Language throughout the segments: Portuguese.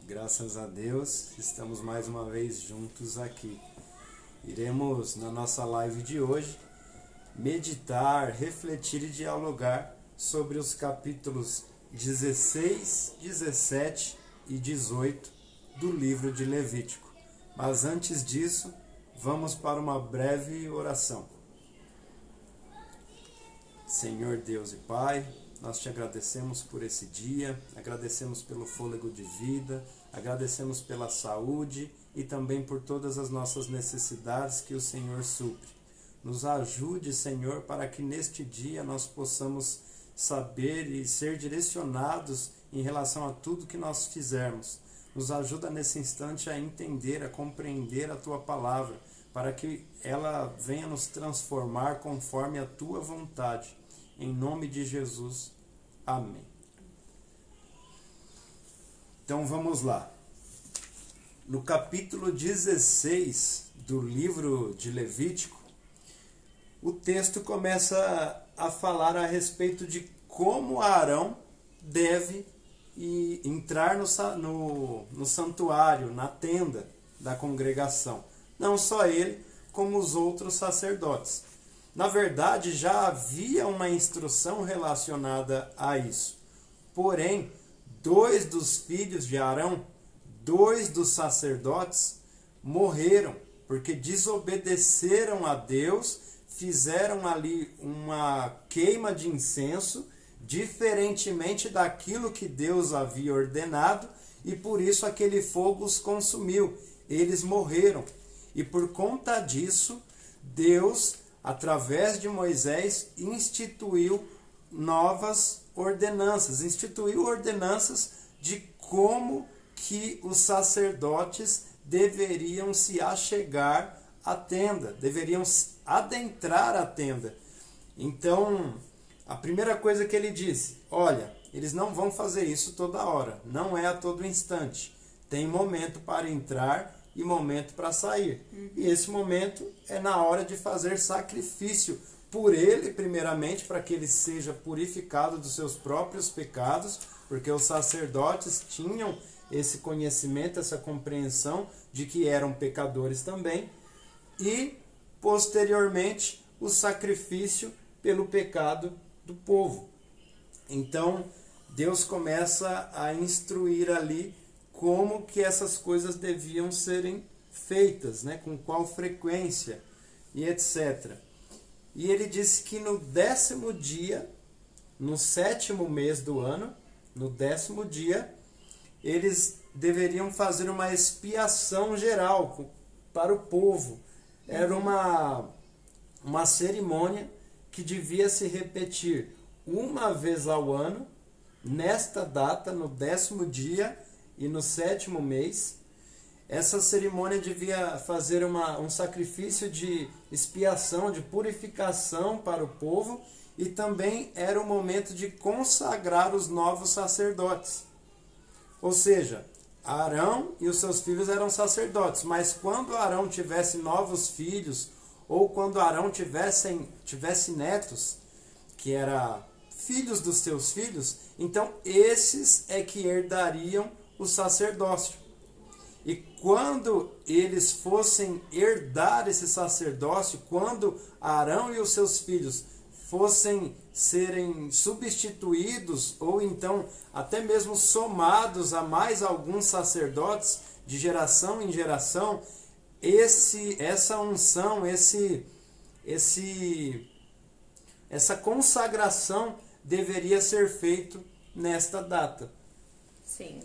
Graças a Deus, estamos mais uma vez juntos aqui. Iremos, na nossa live de hoje, meditar, refletir e dialogar sobre os capítulos 16, 17 e 18 do livro de Levítico. Mas antes disso, vamos para uma breve oração. Senhor Deus e Pai, nós te agradecemos por esse dia, agradecemos pelo fôlego de vida, agradecemos pela saúde e também por todas as nossas necessidades que o Senhor supre. Nos ajude, Senhor, para que neste dia nós possamos saber e ser direcionados em relação a tudo que nós fizermos. Nos ajuda nesse instante a entender, a compreender a Tua palavra, para que ela venha nos transformar conforme a Tua vontade. Em nome de Jesus. Amém. Então vamos lá. No capítulo 16 do livro de Levítico, o texto começa a falar a respeito de como Arão deve entrar no santuário, na tenda da congregação. Não só ele, como os outros sacerdotes. Na verdade, já havia uma instrução relacionada a isso. Porém, 2 dos filhos de Arão, 2 dos sacerdotes, morreram, porque desobedeceram a Deus, fizeram ali uma queima de incenso, diferentemente daquilo que Deus havia ordenado, e por isso aquele fogo os consumiu. Eles morreram. E por conta disso, Deus, através de Moisés, instituiu novas ordenanças. Instituiu ordenanças de como que os sacerdotes deveriam se achegar à tenda, deveriam adentrar a tenda. Então, a primeira coisa que ele disse, olha, eles não vão fazer isso toda hora, não é a todo instante. Tem momento para entrar e momento para sair. E esse momento é na hora de fazer sacrifício por ele, primeiramente, para que ele seja purificado dos seus próprios pecados, porque os sacerdotes tinham esse conhecimento, essa compreensão de que eram pecadores também, e, posteriormente, o sacrifício pelo pecado do povo. Então, Deus começa a instruir ali como que essas coisas deviam serem feitas, né? Com qual frequência e etc. E ele disse que no 10º dia, no 7º mês do ano, no 10º dia, eles deveriam fazer uma expiação geral para o povo. Era uma cerimônia que devia se repetir uma vez ao ano, nesta data, no 10º dia, e no 7º mês. Essa cerimônia devia fazer um sacrifício de expiação, de purificação para o povo, e também era o momento de consagrar os novos sacerdotes. Ou seja, Arão e os seus filhos eram sacerdotes, mas quando Arão tivesse novos filhos, ou quando Arão tivesse netos, que eram filhos dos seus filhos, então esses é que herdariam o sacerdócio. E quando eles fossem herdar esse sacerdócio, quando Arão e os seus filhos fossem serem substituídos, ou então até mesmo somados a mais alguns sacerdotes, de geração em geração, essa unção, essa consagração deveria ser feito nesta data. Sim.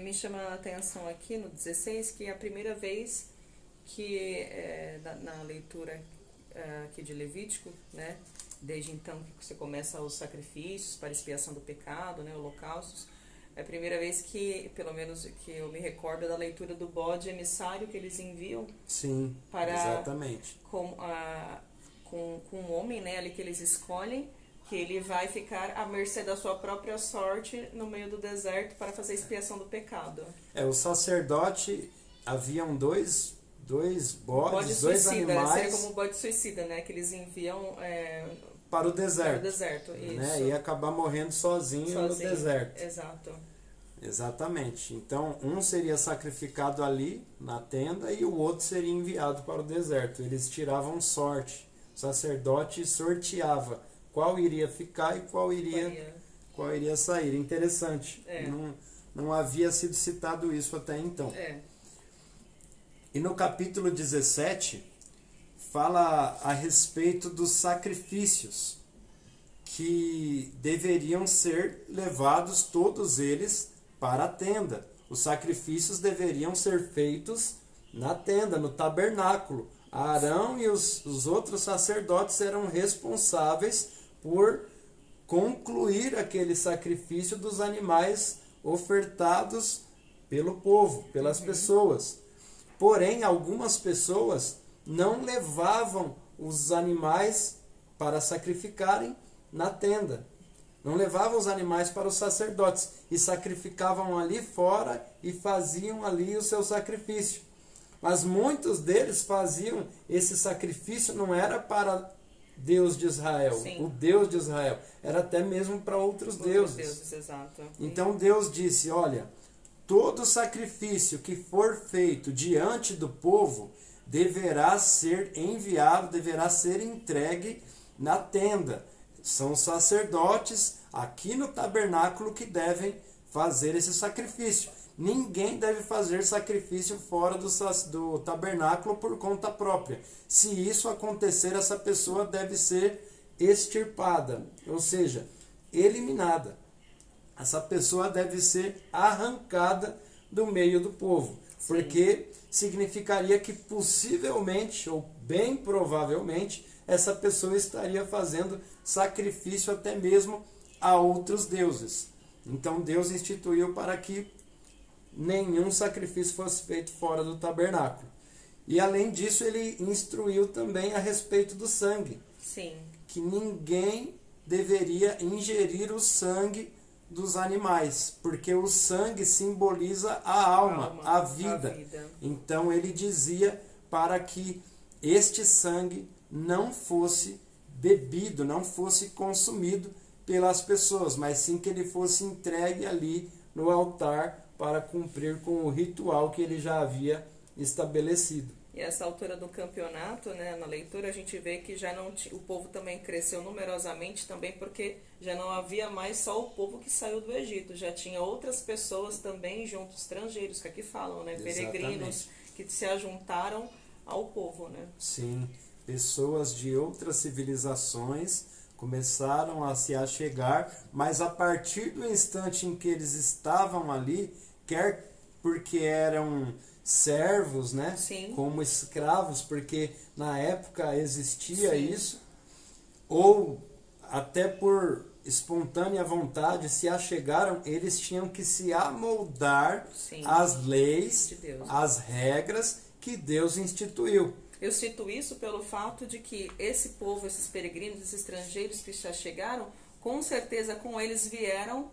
Me chama a atenção aqui no 16 que é a primeira vez que na leitura aqui de Levítico, né, desde então que você começa os sacrifícios para expiação do pecado, né, holocaustos, é a primeira vez que, pelo menos que eu me recordo, da leitura do bode emissário que eles enviam. Sim, para, exatamente. Com um homem, né, ali que eles escolhem, que ele vai ficar à mercê da sua própria sorte no meio do deserto para fazer a expiação do pecado. O sacerdote, haviam dois bodes, dois suicida, animais. Seria como um bode suicida, né? Que eles enviam para o deserto. Isso. Né? E acabar morrendo sozinho no deserto. Exato. Exatamente. Então, um seria sacrificado ali na tenda e o outro seria enviado para o deserto. Eles tiravam sorte. O sacerdote sorteava qual iria ficar e qual iria sair. Interessante. Não havia sido citado isso até então. E no capítulo 17, fala a respeito dos sacrifícios que deveriam ser levados, todos eles, para a tenda. Os sacrifícios deveriam ser feitos na tenda, no tabernáculo. Arão e os outros sacerdotes eram responsáveis por concluir aquele sacrifício dos animais ofertados pelo povo, pelas pessoas. Porém, algumas pessoas não levavam os animais para sacrificarem na tenda. Não levavam os animais para os sacerdotes e sacrificavam ali fora e faziam ali o seu sacrifício. Mas muitos deles faziam esse sacrifício, não era para Deus de Israel, Sim. o Deus de Israel, era até mesmo para outros deuses. Exato. Então Deus disse, olha, todo sacrifício que for feito diante do povo deverá ser enviado, deverá ser entregue na tenda. São os sacerdotes aqui no tabernáculo que devem fazer esse sacrifício. Ninguém deve fazer sacrifício fora do tabernáculo por conta própria. Se isso acontecer, essa pessoa deve ser extirpada, ou seja, eliminada. Essa pessoa deve ser arrancada do meio do povo, porque significaria que possivelmente, ou bem provavelmente, essa pessoa estaria fazendo sacrifício até mesmo a outros deuses. Então Deus instituiu para que nenhum sacrifício fosse feito fora do tabernáculo. E além disso, ele instruiu também a respeito do sangue. Sim. Que ninguém deveria ingerir o sangue dos animais, porque o sangue simboliza a alma, a vida. Então ele dizia para que este sangue não fosse bebido, não fosse consumido pelas pessoas, mas sim que ele fosse entregue ali no altar para cumprir com o ritual que ele já havia estabelecido. E essa altura do campeonato, né, na leitura, a gente vê que já não o povo também cresceu numerosamente também, porque já não havia mais só o povo que saiu do Egito, já tinha outras pessoas também junto, estrangeiros, que aqui falam, né, peregrinos, que se ajuntaram ao povo, né? Sim, pessoas de outras civilizações começaram a se achegar, mas a partir do instante em que eles estavam ali, quer porque eram servos, né? Sim. Como escravos, porque na época existia Sim. isso, ou até por espontânea vontade se achegaram, eles tinham que se amoldar às leis, de Deus, às regras que Deus instituiu. Eu cito isso pelo fato de que esse povo, esses peregrinos, esses estrangeiros que já chegaram, com certeza com eles vieram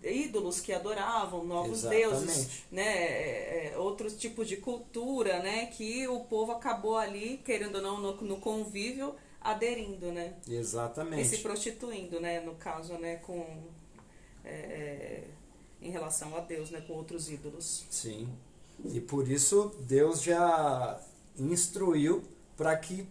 ídolos que adoravam, novos deuses, né, outros tipos de cultura, né, que o povo acabou ali, querendo ou não, no convívio, aderindo, né? Exatamente. E se prostituindo, né, no caso, né, em relação a Deus, né, com outros ídolos. Sim. E por isso Deus já instruiu para que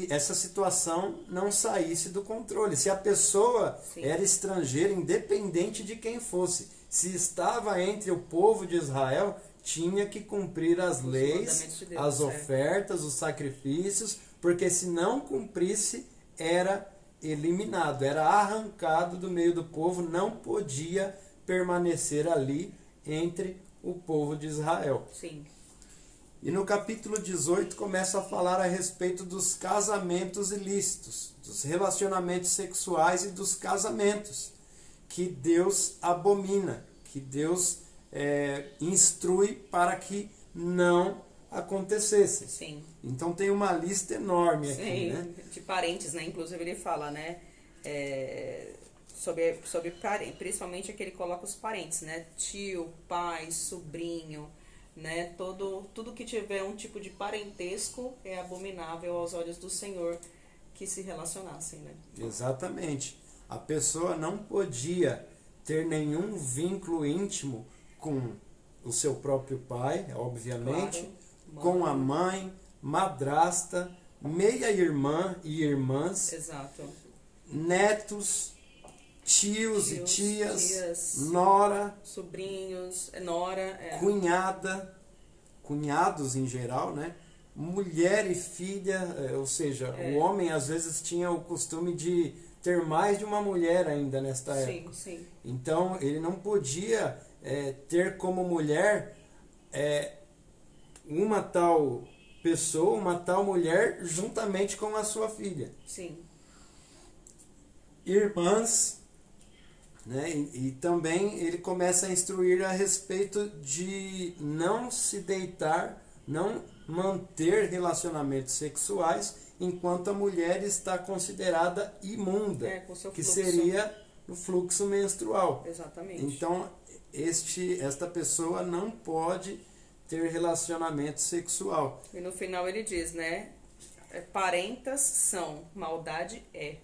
essa situação não saísse do controle. Se a pessoa era estrangeira, independente de quem fosse, se estava entre o povo de Israel, tinha que cumprir as leis, de Deus, as ofertas, os sacrifícios, porque se não cumprisse, era eliminado, era arrancado do meio do povo, não podia permanecer ali entre o povo de Israel. Sim. E no capítulo 18 começa a falar a respeito dos casamentos ilícitos, dos relacionamentos sexuais e dos casamentos que Deus abomina, que Deus instrui para que não acontecesse. Sim. Então tem uma lista enorme aqui, né? De parentes, né? Inclusive ele fala, né? Sobre parentes, principalmente aqui ele coloca os parentes, né? Tio, pai, sobrinho, né? Tudo que tiver um tipo de parentesco é abominável aos olhos do Senhor que se relacionassem, né? Exatamente. A pessoa não podia ter nenhum vínculo íntimo com o seu próprio pai, obviamente, Claro. com a mãe, madrasta, meia-irmã e irmãs, Exato. netos, tios e tias, tias, nora, sobrinhos, nora, cunhada, cunhados em geral, né? Mulher e filha, ou seja, o homem às vezes tinha o costume de ter mais de uma mulher ainda nesta época. Sim. Então ele não podia ter como mulher uma tal pessoa, uma tal mulher juntamente com a sua filha. Sim. Irmãs, né? E também ele começa a instruir a respeito de não se deitar, não manter relacionamentos sexuais enquanto a mulher está considerada imunda, Com seu que fluxo. seria o fluxo menstrual. Exatamente. Então, esta pessoa não pode ter relacionamento sexual. E no final ele diz, né? Parentas são, maldade é.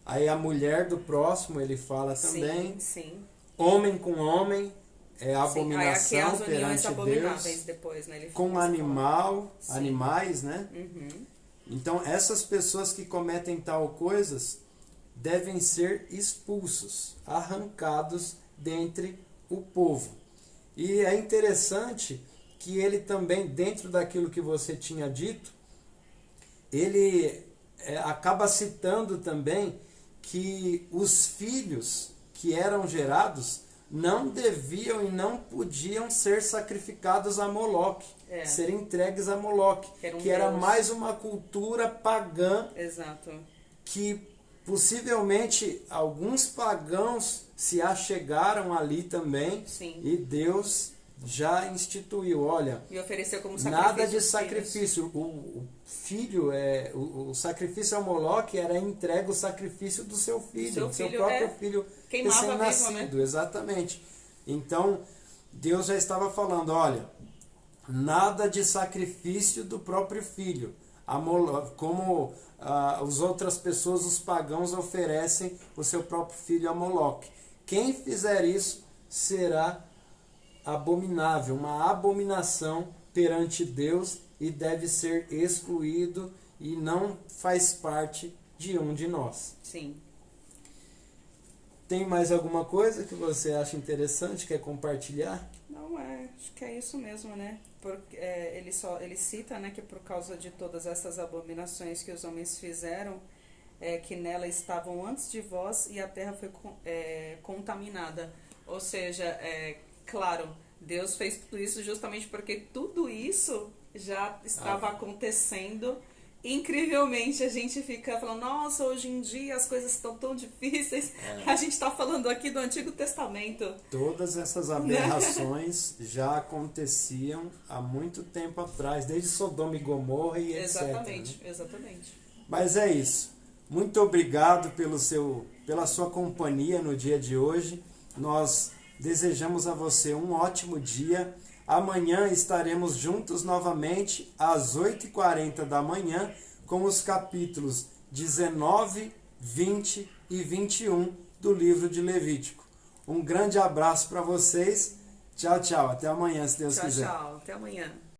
Aí a mulher do próximo, ele fala também. Sim. Homem com homem é abominação Aí aqui as uniões perante abomináveis Deus. depois, né? Ele Com começa a falar. animais, né? Uhum. Então, essas pessoas que cometem tal coisas devem ser expulsos, arrancados dentre o povo. E é interessante que ele também, dentro daquilo que você tinha dito, ele acaba citando também que os filhos que eram gerados não deviam e não podiam ser sacrificados a Moloque, ser entregues a Moloque, que era mais uma cultura pagã. Exato. Que possivelmente alguns pagãos se achegaram ali também. Sim. E Deus já instituiu, olha, e ofereceu como sacrifício nada de sacrifício. O filho, o sacrifício ao Moloque era entregue o sacrifício do seu filho, do seu próprio filho recém-nascido. Né? Exatamente. Então, Deus já estava falando, olha, nada de sacrifício do próprio filho. Como as outras pessoas, os pagãos, oferecem o seu próprio filho a Moloque. Quem fizer isso será abominável, uma abominação perante Deus e deve ser excluído e não faz parte de um de nós. Sim. Tem mais alguma coisa que você acha interessante, quer compartilhar? Não, acho que é isso mesmo, né? Porque, ele cita, né, que por causa de todas essas abominações que os homens fizeram, que nela estavam antes de vós e a terra foi contaminada. Ou seja, claro, Deus fez tudo isso justamente porque tudo isso já estava acontecendo. Incrivelmente a gente fica falando, nossa, hoje em dia as coisas estão tão difíceis. A gente está falando aqui do Antigo Testamento. Todas essas aberrações já aconteciam há muito tempo atrás, desde Sodoma e Gomorra e etc. Exatamente. Mas é isso. Muito obrigado pela sua companhia no dia de hoje. Nós desejamos a você um ótimo dia. Amanhã estaremos juntos novamente às 8h40 da manhã com os capítulos 19, 20 e 21 do livro de Levítico. Um grande abraço para vocês. Tchau, tchau. Até amanhã, se Deus quiser. Tchau. Até amanhã.